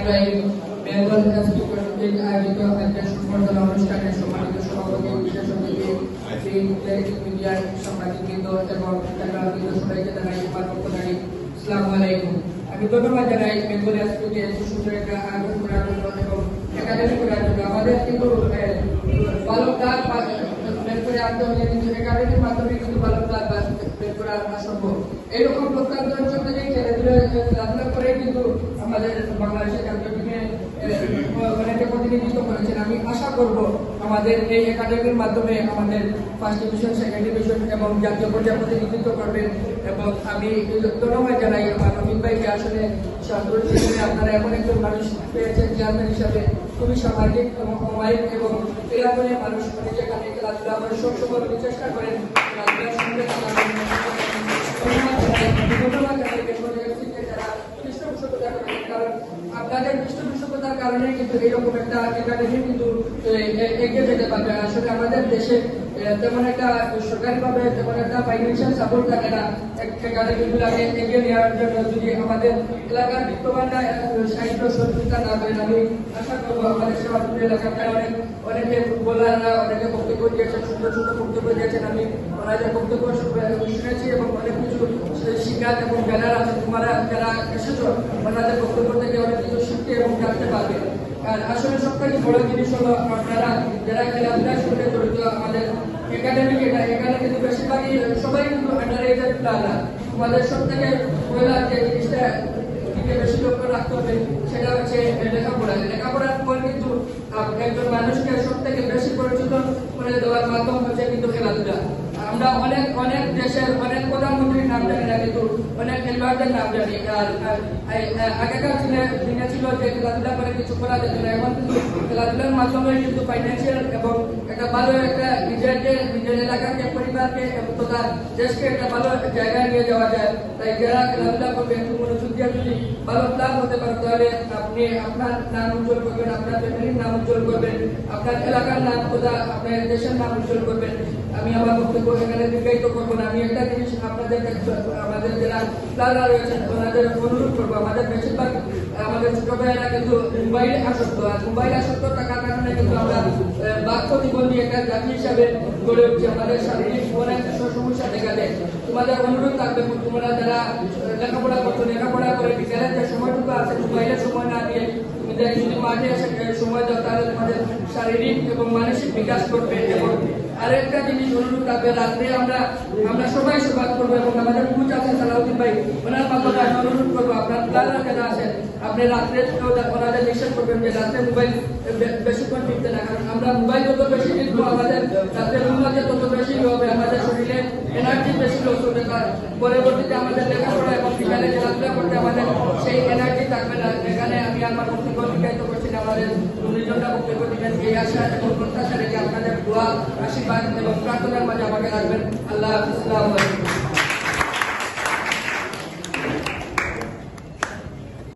Ibrahim Bengal institute কর্তৃক আয়োজিত আজকের সংবর্ধনা অনুষ্ঠানে সম্মানিত সভাপতি, বিশেষ অতিথি, মিডিয়ার সাংবাদিকবৃন্দ এবং সাংবাদিকবৃন্দ সবাইকে জানাই শুভেচ্ছা। আসসালামু আলাইকুম। আমি ধন্যবাদ জানাই বেঙ্গল ইনস্টিটিউটে সুন্দর একটা আয়োজন করার জন্য এবং একাডেমি করার জন্য। আমাদের কিন্তু ভালো কাজ বের করে আনতে হলে কিন্তু একাডেমির মাধ্যমে কিন্তু ভালো কাজ বের করা সম্ভব। এইরকম প্রত্যান্তর জন্য যে খেলাধুলা করে কিন্তু আমাদের বাংলাদেশের জাতীয় টিমে অনেকে প্রতিনিধিত্ব করেছেন। আমি আশা করব আমাদের এই একাডেমির মাধ্যমে আমাদের ফার্স্ট ডিভিশন, সেকেন্ড ডিভিশন এবং জাতীয় পর্যায়ে প্রতিনিধিত্ব করবেন। এবং আমি ধন্যবাদ জানাই আমার রফিক ভাইকে। আসলে আপনারা এমন একজন মানুষ পেয়েছেন চেয়ারম্যান হিসাবে, খুবই সামাজিক এবং অমায়িক এবং এলাকায় মানুষ যেখানে খেলাধুলা আমরা সবসময় চেষ্টা করেন খেলাধুলার সঙ্গে আপনাদের পৃষ্ঠপোষকতার কারণে কিন্তু এইরকম একটা একাডেমি কিন্তু এগিয়ে যেতে পারবে। আসলে আমাদের দেশে তেমন একটা সরকারিভাবে তেমন একটা ফাইন্যান্সিয়াল সাপোর্ট থাকে না একাডেমিগুলোকে এগিয়ে নেওয়ার জন্য। যদি আমাদের এলাকার বিত্তবান সাহিত্য সহযোগিতা না করেন, আমি আশা করবো আমাদের সেবাপুর এলাকাতে অনেকে ফুটবলাররা অনেকে বক্তব্য দিয়েছেন, সুন্দর সুন্দর বক্তব্য দিয়েছেন। আমি ওনাদের বক্তব্য শুনেছি এবং অনেক কিছু শিক্ষার এবং ব্যানার আছে, তোমরা যারা এসেছো ওনাদের বক্তব্য থেকে অনেক কিছু শিখতে এবং জানতে পারবে। আর আসলে সবথেকে বড় জিনিস হলো আপনারা যারা খেলাধুলার সঙ্গে জড়িত আমাদের একাডেমিক, এখানে কিন্তু বেশিরভাগই সবাই কিন্তু আন্ডার এজের প্লেয়াররা। আমাদের সব থেকে পয়লা যে জিনিসটা দিকে বেশি লক্ষ্য রাখতে হবে সেটা হচ্ছে লেখাপড়া। লেখাপড়ার পর কিন্তু একজন মানুষকে সব থেকে বেশি পরিচিত করে দেওয়ার মাধ্যম হচ্ছে কিন্তু খেলাধুলা। আমরা অনেক দেশের অনেক প্রধানমন্ত্রীর নাম জানি না, কিন্তু অনেক খেলোয়াড়দের নাম জানি। আর আগেকার দিনে ছিল যে খেলাধুলা করে কিছু করা যেত না, এখন কিন্তু খেলাধুলার মাধ্যমে কিন্তু ফাইন্যান্সিয়াল এবং একটা ভালো একটা নিজের এলাকাকে, পরিবারকে এবং তথা দেশকে একটা ভালো জায়গায় নিয়ে যাওয়া যায়। তাই যারা খেলাধুলা করবে একটু মনোযোগ দিয়ে যদি ভালো প্ল্যান হতে পারে তাহলে আপনি আপনার নাম উজ্জ্বল করবেন, আপনার ফ্যামিলির নাম উজ্জ্বল করবেন, আপনার এলাকার নাম তথা আপনার দেশের নাম উজ্জ্বল করবেন। আমি আমার বক্তব্য এখানে দীর্ঘায়িত করবো না। আমি একটা জিনিস আপনাদের আমাদের যারা প্লেয়াররা রয়েছেন ওনাদের অনুরোধ করবো, আমাদের বেশিরভাগ আমাদের ছোট ভাইয়েরা কিন্তু মোবাইলে আসক্ত। আর মোবাইল আসক্ত থাকার কারণে কিন্তু আমরা বাক প্রতিবন্ধী একটা জাতি হিসাবে গড়ে উঠছি। আমাদের শারীরিক অনেক সমস্যা দেখা দেয়। তোমাদের অনুরোধ থাকবে তোমরা যারা লেখাপড়া করছো, লেখাপড়া করে বিকেলের যে সময়টুকু আছে মোবাইলের সময় না দিয়ে যদি মাঠে এসে সময় দাও তাহলে তোমাদের শারীরিক এবং মানসিক বিকাশ করবে। এবং আরেকটা জিনিস অনুরোধ থাকবে, রাত্রে আমরা সবাই সবাদ করবো এবং আমাদের কোচ আছেন সালাউদ্দিন ভাই, ওনার মাধ্যমে আমি অনুরোধ করবো আপনার প্লেয়াররা যারা আছেন আপনি রাত্রে ওনাদের নিষেধ করবেন যে রাত্রে মোবাইল বেশিক্ষণ টিপতে না। কারণ আমরা মোবাইল যত বেশি টিপবো আমাদের রাত্রে ঘুমাতে তত বেশি হবে, আমাদের শরীরে এনার্জি বেশি লস হবে। পরবর্তীতে আমাদের লেখাপড়া এবং বিকালে খেলাধুলা করতে আমাদের সেই এনার্জি থাকবে না। এখানে আমি আমার বক্তব্য বিকাশিত করছি না, আমাদের দুজনটা বক্তব্য দিবেন এই আশা এবং প্রত্যাশা রেখে আপনাদের দোয়া, আশীর্বাদ এবং প্রার্থনার মাঝে আমাকে রাখবেন। আল্লাহ হাফিজ।